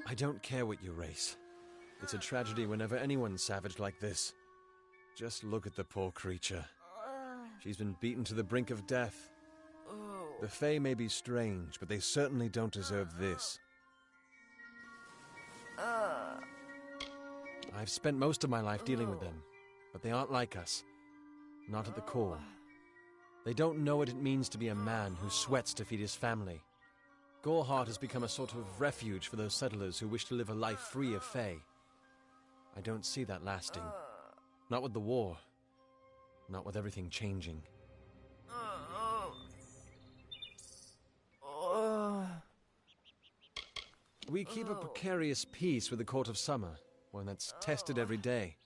I don't care what you race. It's a tragedy whenever anyone's savage like this. Just look at the poor creature. She's been beaten to the brink of death. The Fae may be strange, but they certainly don't deserve this. I've spent most of my life dealing with them, but they aren't like us. Not at the core. They don't know what it means to be a man who sweats to feed his family. Goreheart has become a sort of refuge for those settlers who wish to live a life free of Fae. I don't see that lasting. Not with the war. Not with everything changing. We keep a precarious peace with the Court of Summer, one that's tested every day.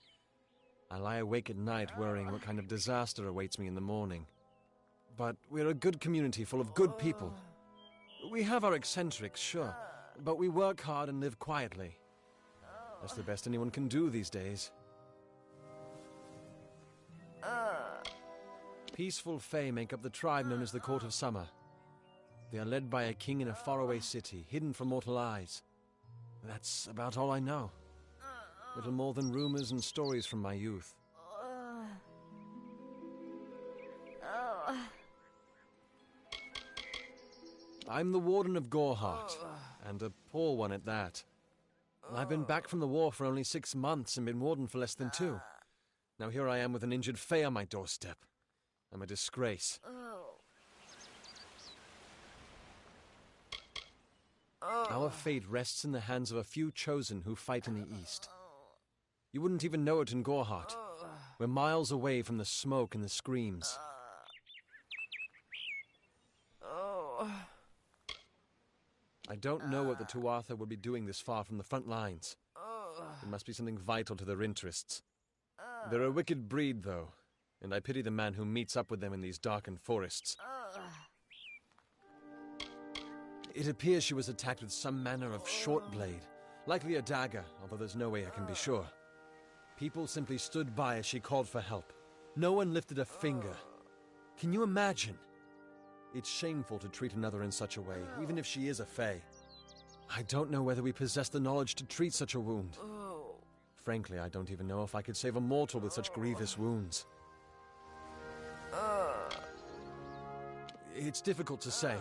I lie awake at night worrying what kind of disaster awaits me in the morning. But we're a good community full of good people. We have our eccentrics, sure, but we work hard and live quietly. That's the best anyone can do these days. Peaceful Fae make up the tribe known as the Court of Summer. They are led by a king in a faraway city, hidden from mortal eyes. That's about all I know. Little more than rumors and stories from my youth. I'm the Warden of Goreheart, and a poor one at that. I've been back from the war for only 6 months and been Warden for less than 2. Now here I am with an injured Fae on my doorstep. I'm a disgrace. Our fate rests in the hands of a few chosen who fight in the east. You wouldn't even know it in Goreheart. We're miles away from the smoke and the screams. I don't know what the Tuatha would be doing this far from the front lines. It must be something vital to their interests. They're a wicked breed, though, and I pity the man who meets up with them in these darkened forests. It appears she was attacked with some manner of short blade, likely a dagger, although there's no way I can be sure. People simply stood by as she called for help. No one lifted a finger. Can you imagine? It's shameful to treat another in such a way, even if she is a Fae. I don't know whether we possess the knowledge to treat such a wound. Frankly, I don't even know if I could save a mortal with such grievous wounds. It's difficult to say.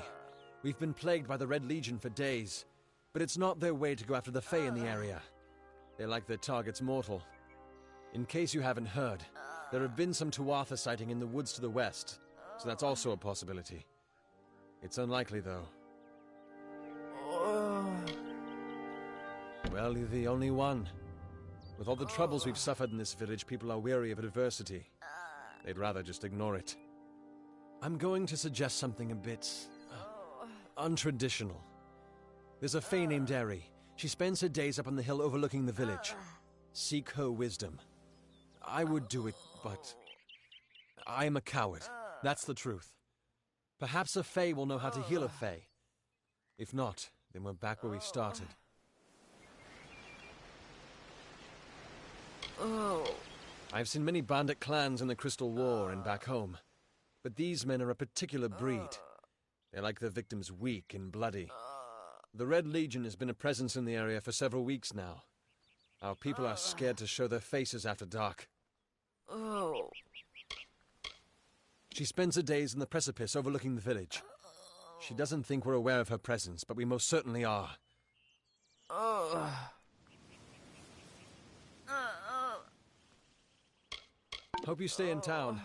We've been plagued by the Red Legion for days, but it's not their way to go after the Fae in the area. They like their targets mortal. In case you haven't heard, there have been some Tuatha sighting in the woods to the west, so that's also a possibility. It's unlikely, though. Well, you're the only one. With all the troubles we've suffered in this village, people are weary of adversity. They'd rather just ignore it. I'm going to suggest something a bit untraditional. There's a Fae named Eri. She spends her days up on the hill overlooking the village. Seek her wisdom. I would do it, but I am a coward. That's the truth. Perhaps a Fae will know how to heal a Fae. If not, then we're back where we started. I've seen many bandit clans in the Crystal War and back home, but these men are a particular breed. They like their victims weak and bloody. The Red Legion has been a presence in the area for several weeks now. Our people are scared to show their faces after dark. She spends her days in the precipice overlooking the village. She doesn't think we're aware of her presence, but we most certainly are. Hope you stay in town.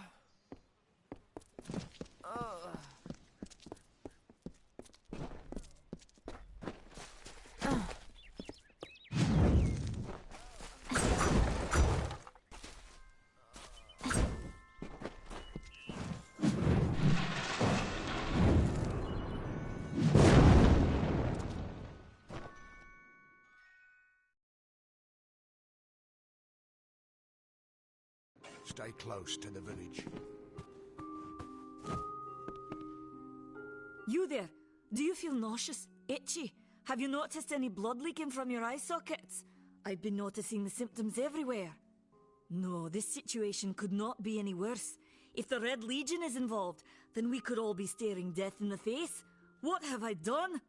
Stay close to the village. You there? Do you feel nauseous? Itchy? Have you noticed any blood leaking from your eye sockets? I've been noticing the symptoms everywhere. No, this situation could not be any worse. If the Red Legion is involved, then we could all be staring death in the face. What have I done?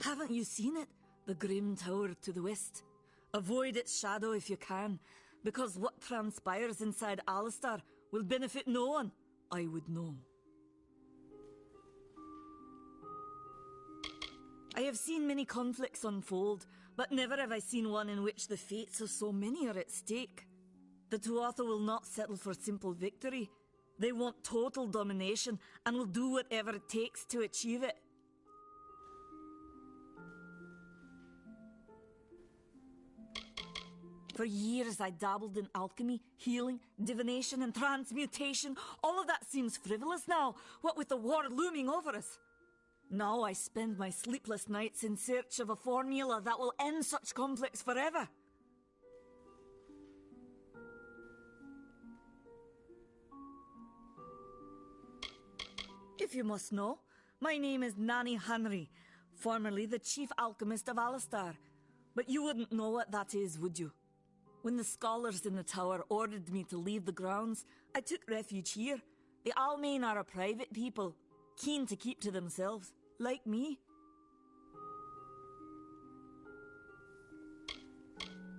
Haven't you seen it? The grim tower to the west. Avoid its shadow if you can, because what transpires inside Alistair will benefit no one, I would know. I have seen many conflicts unfold, but never have I seen one in which the fates of so many are at stake. The Tuatha will not settle for simple victory. They want total domination and will do whatever it takes to achieve it. For years I dabbled in alchemy, healing, divination and transmutation. All of that seems frivolous now, what with the war looming over us. Now I spend my sleepless nights in search of a formula that will end such conflicts forever. If you must know, my name is Nanny Henry, formerly the chief alchemist of Alistair. But you wouldn't know what that is, would you? When the scholars in the tower ordered me to leave the grounds, I took refuge here. The Almain are a private people, keen to keep to themselves, like me.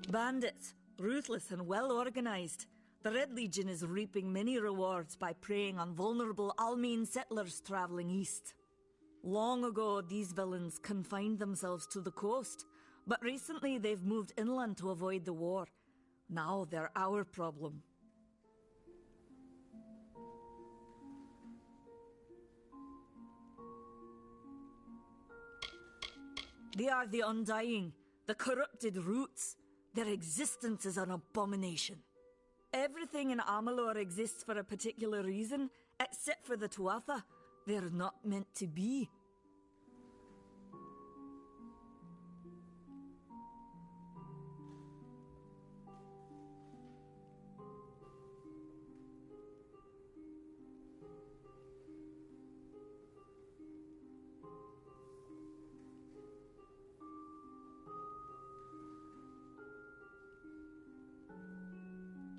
Bandits, ruthless and well organized. The Red Legion is reaping many rewards by preying on vulnerable Almain settlers traveling east. Long ago, these villains confined themselves to the coast, but recently they've moved inland to avoid the war. Now they're our problem. They are the Undying, the corrupted roots. Their existence is an abomination. Everything in Amalur exists for a particular reason, except for the Tuatha. They're not meant to be.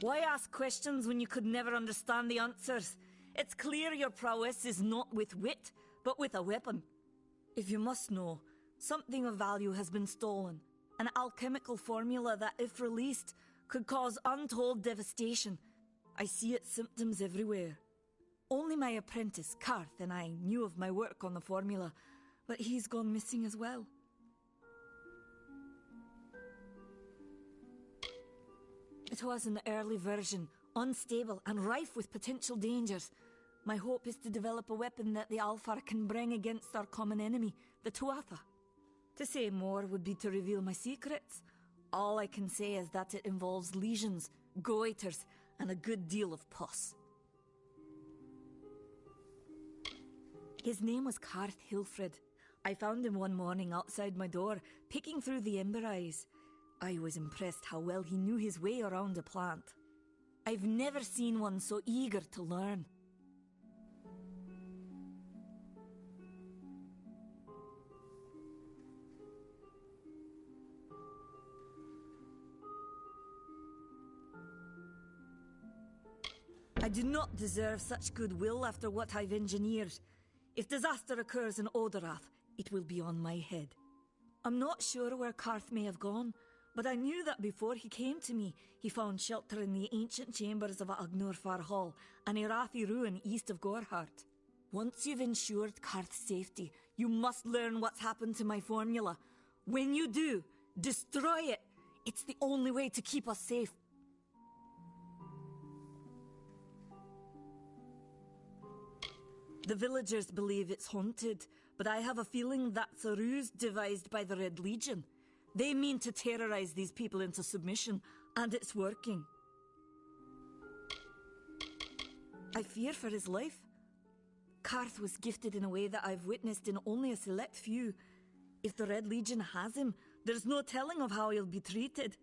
Why ask questions when you could never understand the answers? It's clear your prowess is not with wit, but with a weapon. If you must know, something of value has been stolen. An alchemical formula that, if released, could cause untold devastation. I see its symptoms everywhere. Only my apprentice, Karth, and I knew of my work on the formula, but he's gone missing as well. It was an early version, unstable and rife with potential dangers. My hope is to develop a weapon that the Alfar can bring against our common enemy, the Tuatha. To say more would be to reveal my secrets. All I can say is that it involves lesions, goiters, and a good deal of pus. His name was Karth Hilfred. I found him one morning outside my door, picking through the ember eyes. I was impressed how well he knew his way around a plant. I've never seen one so eager to learn. I do not deserve such goodwill after what I've engineered. If disaster occurs in Odorath, it will be on my head. I'm not sure where Karth may have gone, but I knew that before he came to me, he found shelter in the ancient chambers of Agnurfar Hall, an Irathi ruin east of Gorhart. Once you've ensured Karth's safety, you must learn what's happened to my formula. When you do, destroy it. It's the only way to keep us safe. The villagers believe it's haunted, but I have a feeling that's a ruse devised by the Red Legion. They mean to terrorize these people into submission, and it's working. I fear for his life. Karth was gifted in a way that I've witnessed in only a select few. If the Red Legion has him, there's no telling of how he'll be treated.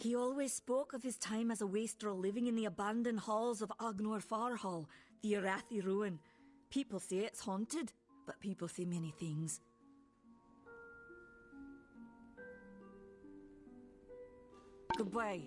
He always spoke of his time as a wastrel living in the abandoned halls of Agnurfar Hall, the Irathi ruin. People say it's haunted, but people say many things. Goodbye.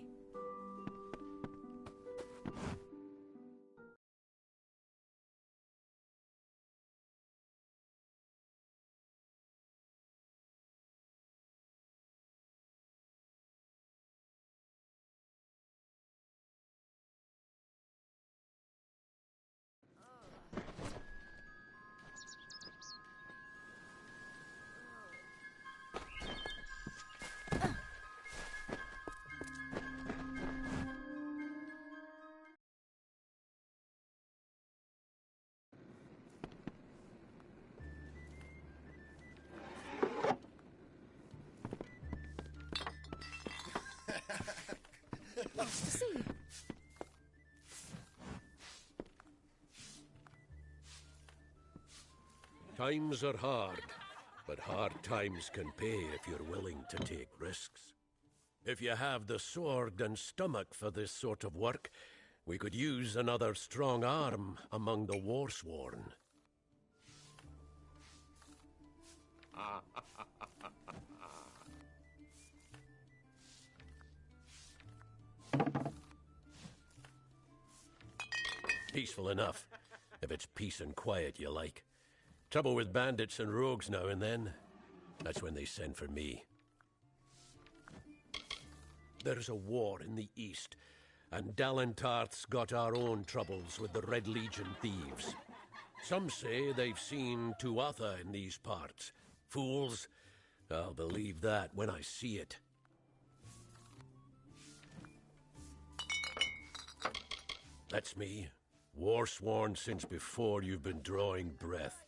Times are hard, but hard times can pay if you're willing to take risks. If you have the sword and stomach for this sort of work, we could use another strong arm among the warsworn. Peaceful enough, if it's peace and quiet you like. Trouble with bandits and rogues now and then. That's when they send for me. There's a war in the east, and Dalentarth's got our own troubles with the Red Legion thieves. Some say they've seen Tuatha in these parts. Fools. I'll believe that when I see it. That's me. Warsworn since before you've been drawing breath.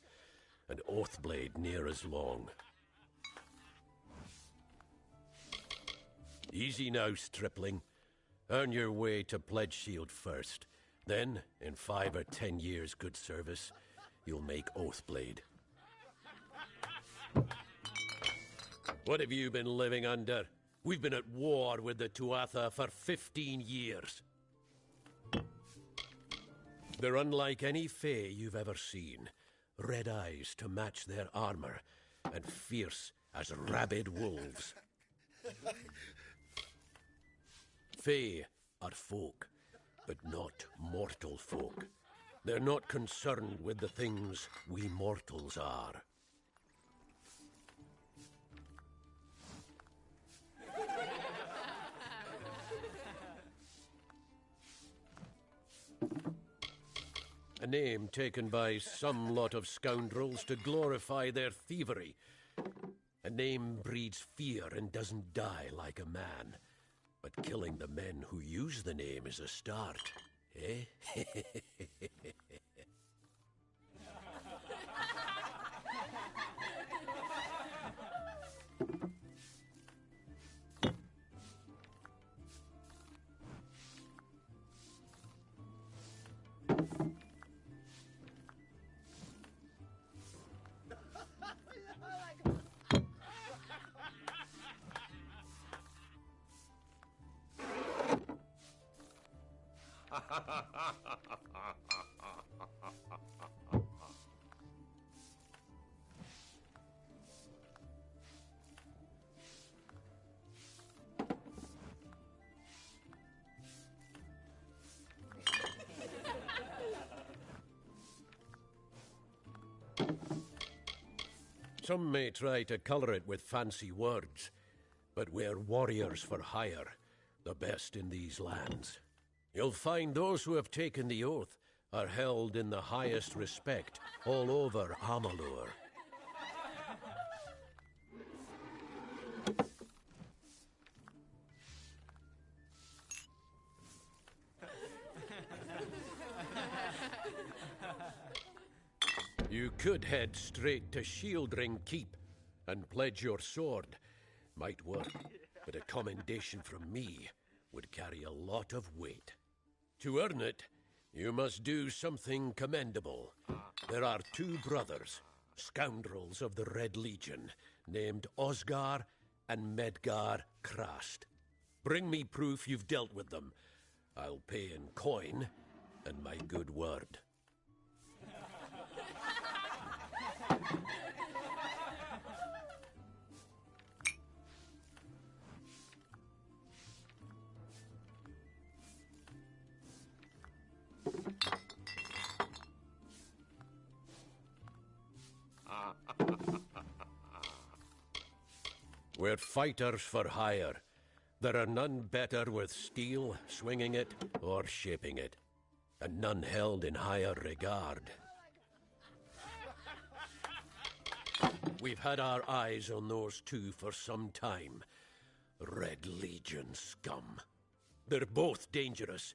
And Oathblade near as long. Easy now, stripling. Earn your way to Pledge Shield first. Then, in 5 or 10 years' good service, you'll make Oathblade. What have you been living under? We've been at war with the Tuatha for 15 years. They're unlike any Fae you've ever seen. Red eyes to match their armor, and fierce as rabid wolves. Fae are folk, but not mortal folk. They're not concerned with the things we mortals are. A name taken by some lot of scoundrels to glorify their thievery. A name breeds fear and doesn't die like a man. But killing the men who use the name is a start, eh? Some may try to colour it with fancy words, but we're warriors for hire, the best in these lands. You'll find those who have taken the oath are held in the highest respect all over Amalur. You could head straight to Shieldring Keep and pledge your sword. Might work, but a commendation from me would carry a lot of weight. To earn it, you must do something commendable. There are 2 brothers, scoundrels of the Red Legion, named Osgar and Medgar Krast. Bring me proof you've dealt with them. I'll pay in coin and my good word. We're fighters for hire. There are none better with steel, swinging it, or shaping it. And none held in higher regard. We've had our eyes on those 2 for some time. Red Legion scum. They're both dangerous,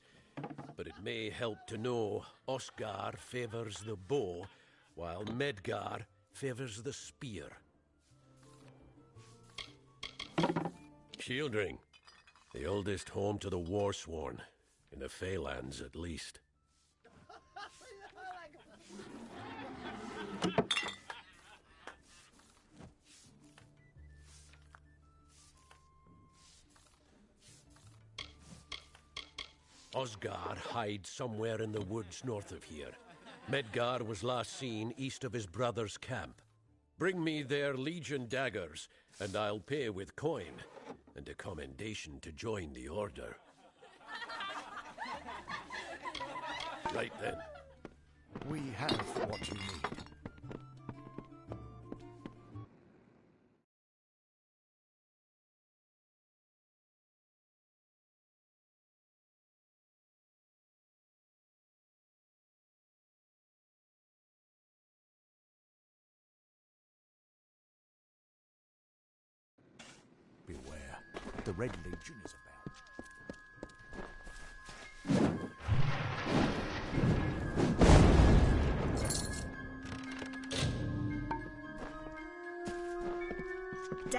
but it may help to know Oscar favors the bow, while Medgar favors the spear. Shieldring, the oldest home to the Warsworn, in the Feylands at least. Osgar hides somewhere in the woods north of here. Medgar was last seen east of his brother's camp. Bring me their Legion daggers, and I'll pay with coin, and a commendation to join the order. Right then. We have what you need. Beware. The Red Legion is about.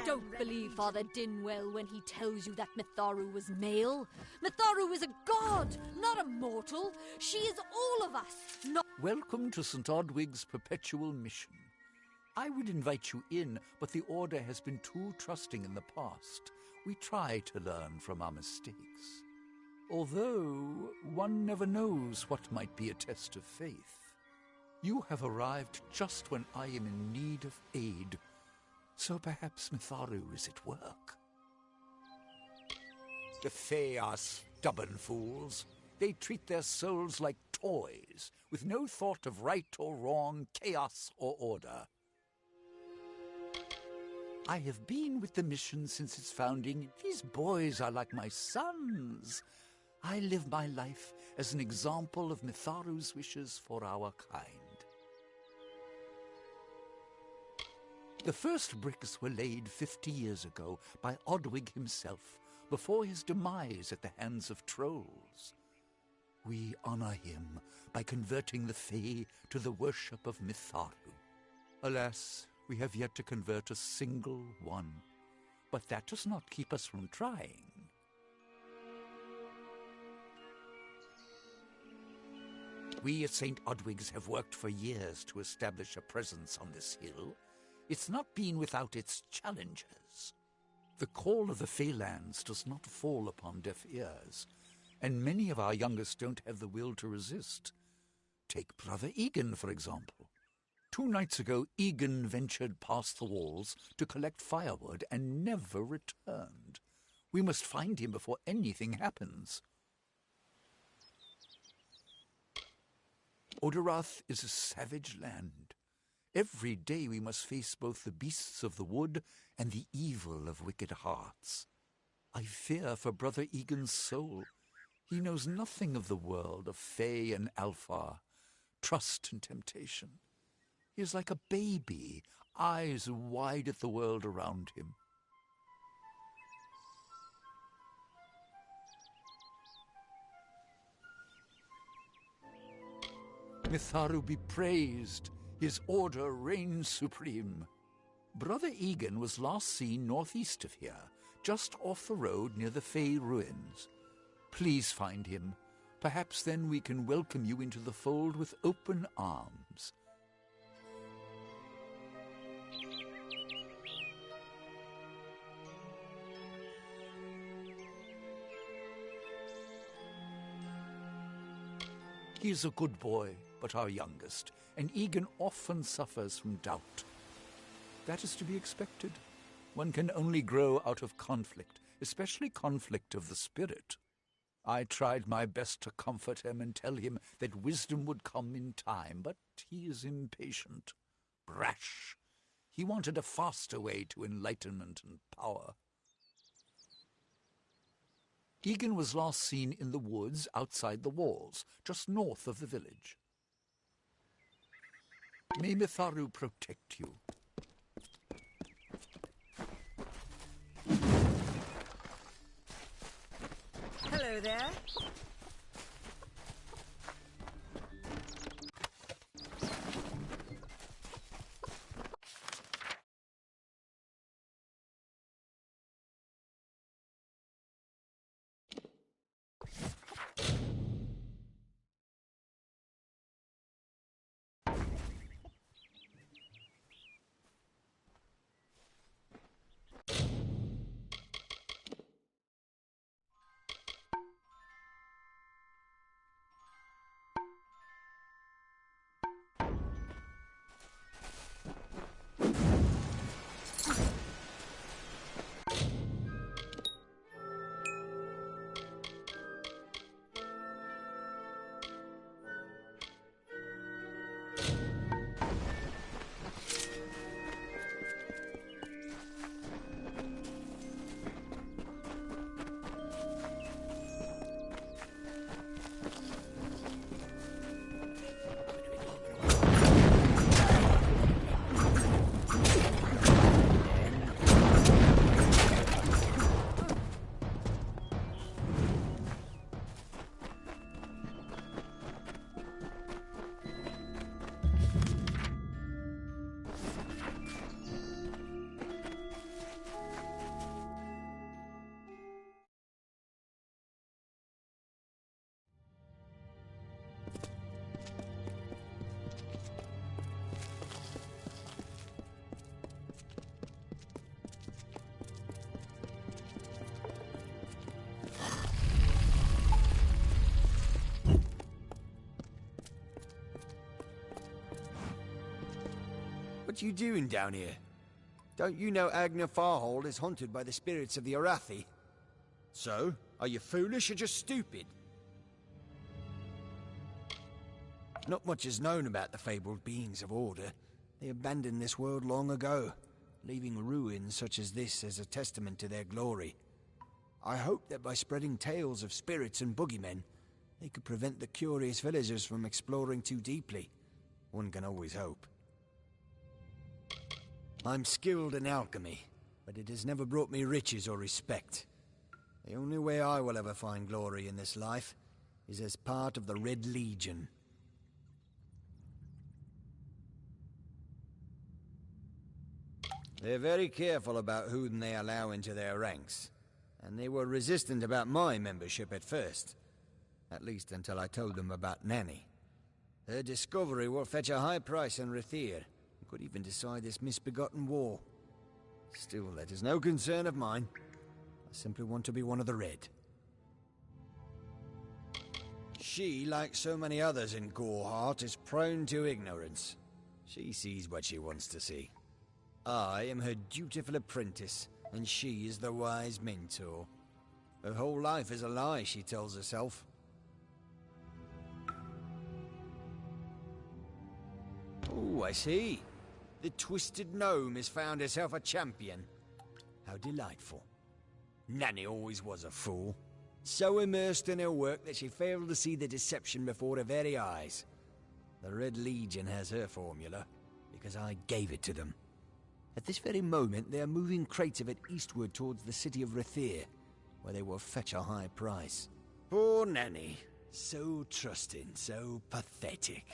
Don't believe Father Dinwell when he tells you that Mitharu was male. Mitharu is a god, not a mortal. She is all of us, not... Welcome to St. Odwig's perpetual mission. I would invite you in, but the Order has been too trusting in the past. We try to learn from our mistakes. Although, one never knows what might be a test of faith. You have arrived just when I am in need of aid. So perhaps Mitharu is at work. The Fae are stubborn fools. They treat their souls like toys, with no thought of right or wrong, chaos or order. I have been with the mission since its founding. These boys are like my sons. I live my life as an example of Mitharu's wishes for our kind. The first bricks were laid 50 years ago by Odwig himself, before his demise at the hands of trolls. We honor him by converting the Fae to the worship of Mitharu. Alas, we have yet to convert a single one, but that does not keep us from trying. We at St. Odwig's have worked for years to establish a presence on this hill. It's not been without its challenges. The call of the Feylands does not fall upon deaf ears, and many of our youngest don't have the will to resist. Take Brother Egan, for example. 2 nights ago, Egan ventured past the walls to collect firewood and never returned. We must find him before anything happens. Oderath is a savage land. Every day we must face both the beasts of the wood and the evil of wicked hearts. I fear for Brother Egan's soul. He knows nothing of the world of Fae and Alpha, trust and temptation. He is like a baby, eyes wide at the world around him. Mitharu be praised. His order reigns supreme. Brother Egan was last seen northeast of here, just off the road near the Fey ruins. Please find him. Perhaps then we can welcome you into the fold with open arms. He is a good boy, but our youngest, and Egan often suffers from doubt. That is to be expected. One can only grow out of conflict, especially conflict of the spirit. I tried my best to comfort him and tell him that wisdom would come in time, but he is impatient, brash. He wanted a faster way to enlightenment and power. Egan was last seen in the woods outside the walls, just north of the village. May Mitharu protect you. Hello there. What you doing down here? Don't you know Agner Farhold is haunted by the spirits of the Arathi? So, are you foolish or just stupid? Not much is known about the fabled beings of Order. They abandoned this world long ago, leaving ruins such as this as a testament to their glory. I hope that by spreading tales of spirits and boogeymen, they could prevent the curious villagers from exploring too deeply. One can always hope. I'm skilled in alchemy, but it has never brought me riches or respect. The only way I will ever find glory in this life is as part of the Red Legion. They're very careful about whom they allow into their ranks, and they were resistant about my membership at first. At least until I told them about Nanny. Her discovery will fetch a high price in Rathir, and could even decide this misbegotten war. Still, that is no concern of mine. I simply want to be one of the Red. She, like so many others in Goreheart, is prone to ignorance. She sees what she wants to see. I am her dutiful apprentice, and she is the wise mentor. Her whole life is a lie, she tells herself. Oh, I see. The Twisted Gnome has found herself a champion. How delightful. Nanny always was a fool. So immersed in her work that she failed to see the deception before her very eyes. The Red Legion has her formula, because I gave it to them. At this very moment, they are moving crates of it eastward towards the city of Rathir, where they will fetch a high price. Poor Nanny. So trusting, so pathetic.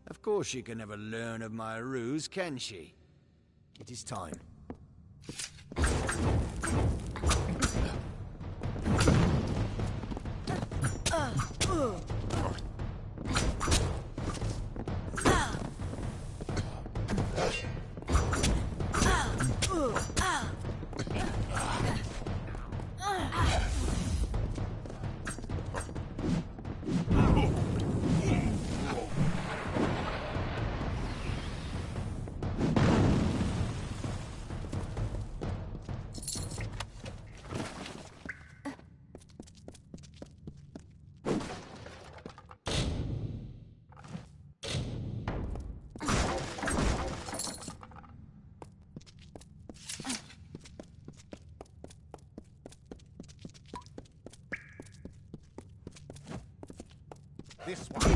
Of course she can never learn of my ruse, can she? It is time. This one.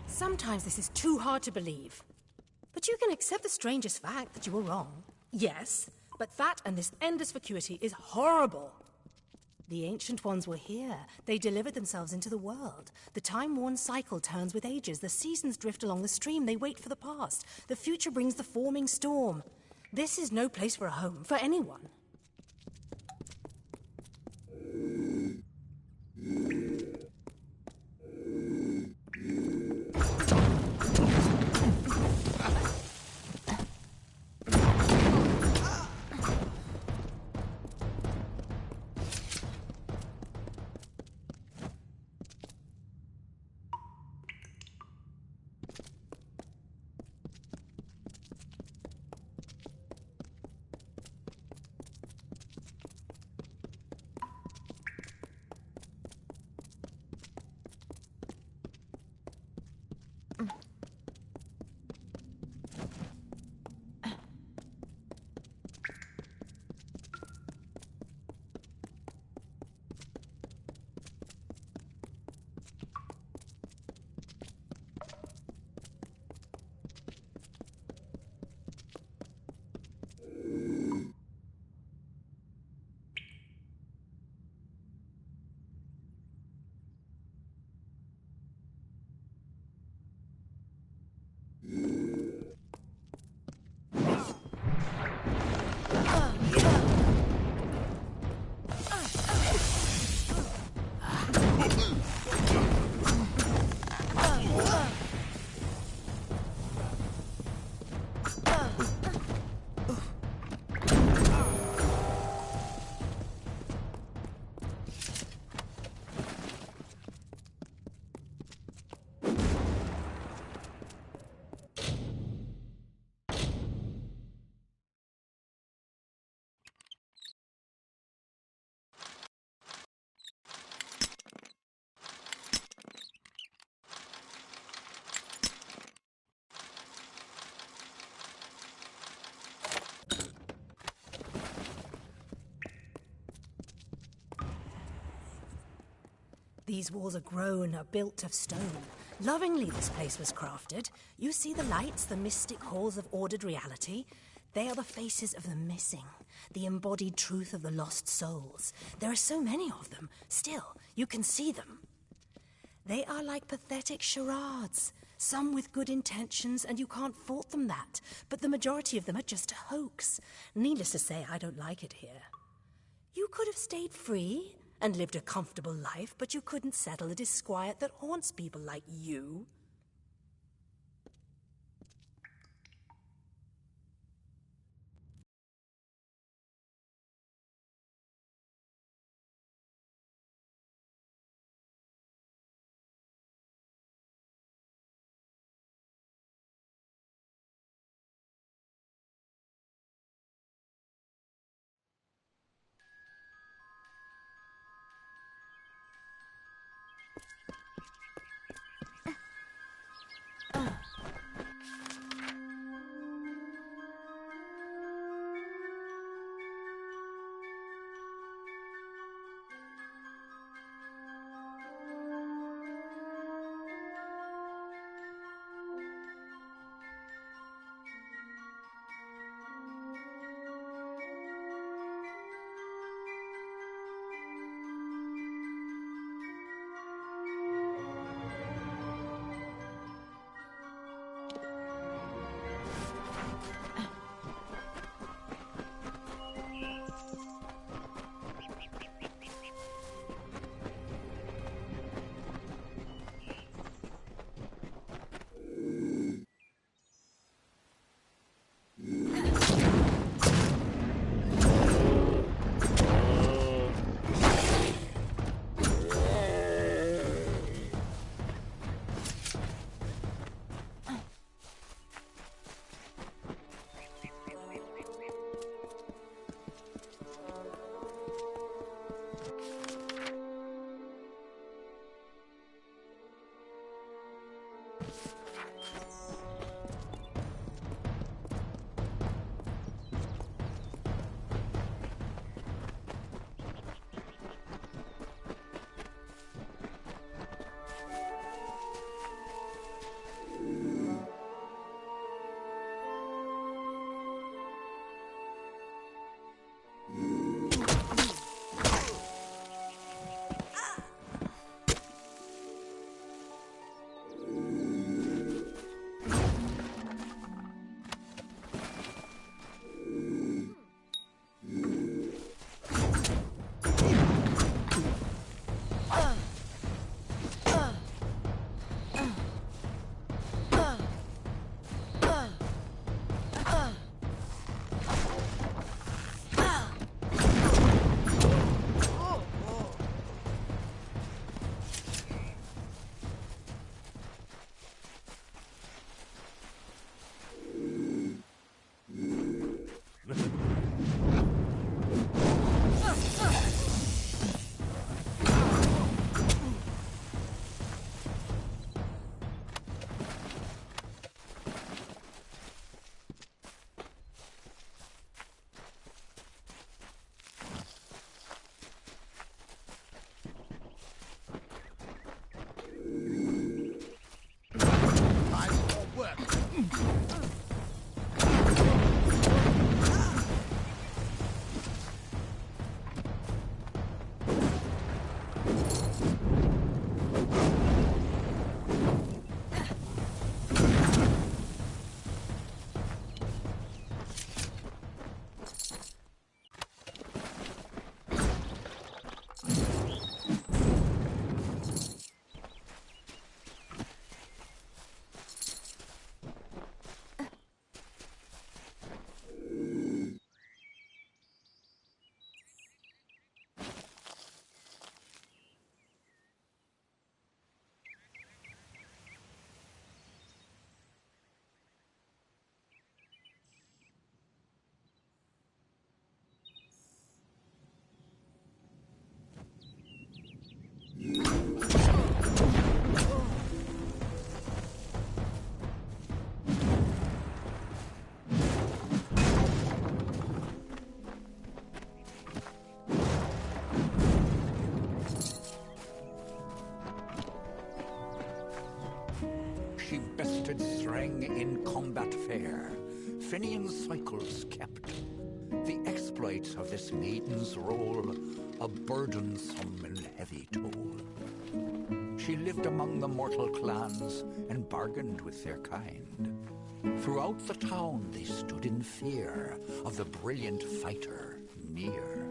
Sometimes this is too hard to believe. But you can accept the strangest fact that you were wrong. Yes, but that and this endless vacuity is horrible. The Ancient Ones were here. They delivered themselves into the world. The time-worn cycle turns with ages. The seasons drift along the stream. They wait for the past. The future brings the forming storm. This is no place for a home, for anyone. These walls are grown, are built of stone. Lovingly this place was crafted. You see the lights, the mystic halls of ordered reality? They are the faces of the missing, the embodied truth of the lost souls. There are so many of them. Still, you can see them. They are like pathetic charades. Some with good intentions, and you can't fault them that. But the majority of them are just a hoax. Needless to say, I don't like it here. You could have stayed free and lived a comfortable life, but you couldn't settle the disquiet that haunts people like you. she bested Threng in combat fair. Finian's cycles kept. The exploits of this maiden's role a burdensome and heavy toll. She lived among the mortal clans and bargained with their kind. Throughout the town they stood in fear of the brilliant fighter near.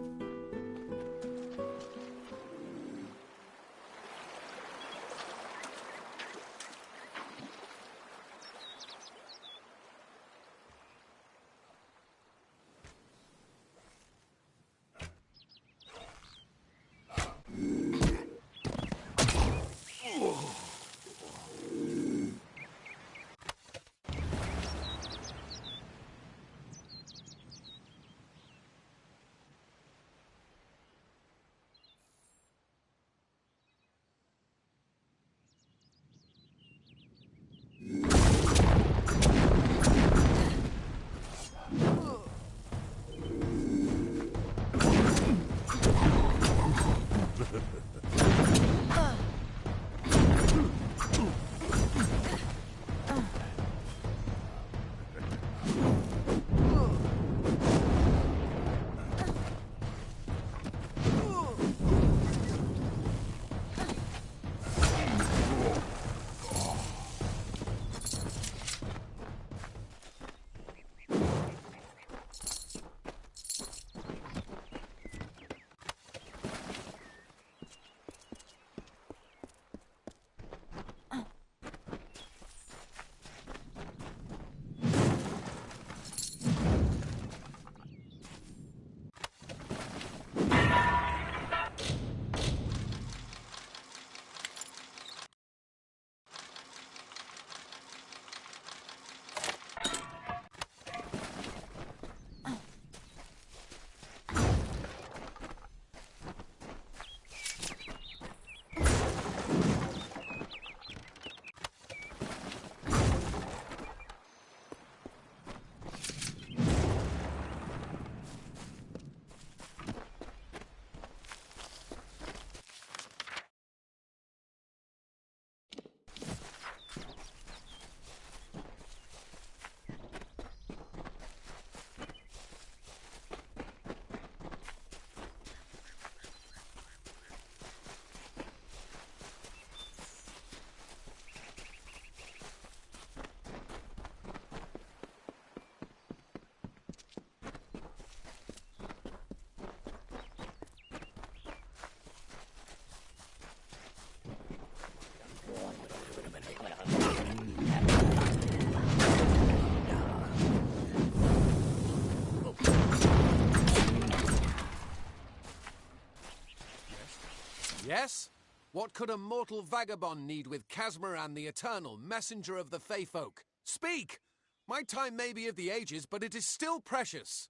Yes? What could a mortal vagabond need with Casmaran the Eternal, messenger of the Fey folk? Speak! My time may be of the ages, but it is still precious.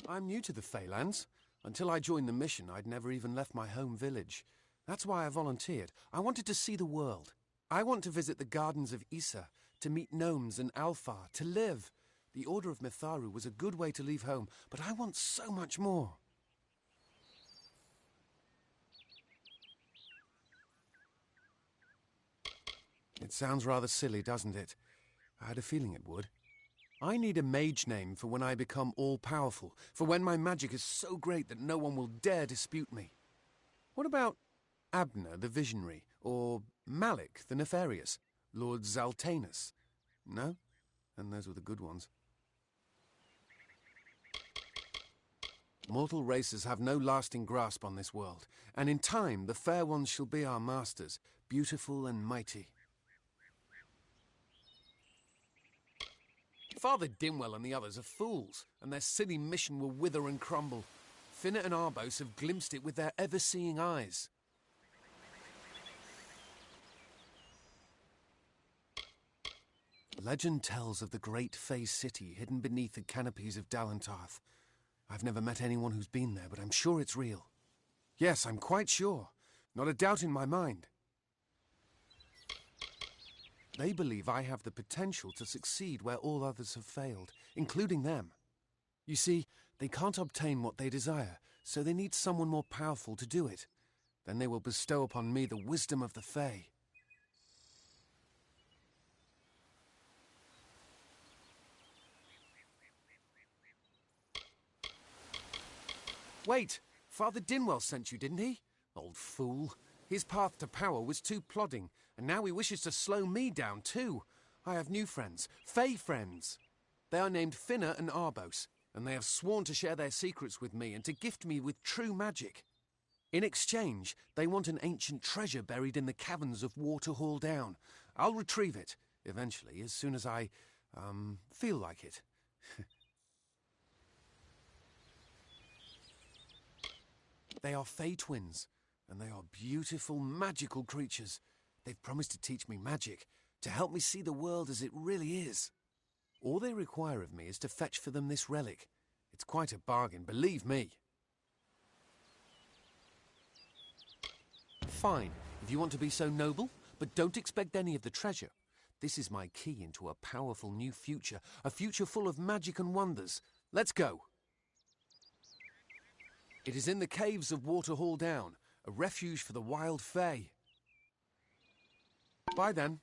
I'm new to the Feylands. Until I joined the mission, I'd never even left my home village. That's why I volunteered. I wanted to see the world. I want to visit the gardens of Issa, to meet gnomes and Alfar, to live. The Order of Mitharu was a good way to leave home, but I want so much more. It sounds rather silly, doesn't it? I had a feeling it would. I need a mage name for when I become all-powerful, for when my magic is so great that no one will dare dispute me. What about Abner the Visionary, or Malik the Nefarious, Lord Zaltanus? No? And those were the good ones. Mortal races have no lasting grasp on this world, and in time the fair ones shall be our masters, beautiful and mighty. Father Dimwell and the others are fools, and their silly mission will wither and crumble. Finnet and Arbos have glimpsed it with their ever-seeing eyes. Legend tells of the great Fey city hidden beneath the canopies of Dalantarth. I've never met anyone who's been there, but I'm sure it's real. Yes, I'm quite sure. Not a doubt in my mind. They believe I have the potential to succeed where all others have failed, including them. You see, they can't obtain what they desire, so they need someone more powerful to do it. Then they will bestow upon me the wisdom of the Fae. Wait, Father Dinwell sent you, didn't he? Old fool. His path to power was too plodding, and now he wishes to slow me down too. I have new friends, Fey friends. They are named Finna and Arbos, and they have sworn to share their secrets with me and to gift me with true magic. In exchange, they want an ancient treasure buried in the caverns of Waterhall Down. I'll retrieve it, eventually, as soon as I, feel like it. They are Fey twins, and they are beautiful, magical creatures. They've promised to teach me magic, to help me see the world as it really is. All they require of me is to fetch for them this relic. It's quite a bargain, believe me. Fine, if you want to be so noble, but don't expect any of the treasure. This is my key into a powerful new future, a future full of magic and wonders. Let's go. It is in the caves of Waterhall Down, a refuge for the wild Fae. Bye then.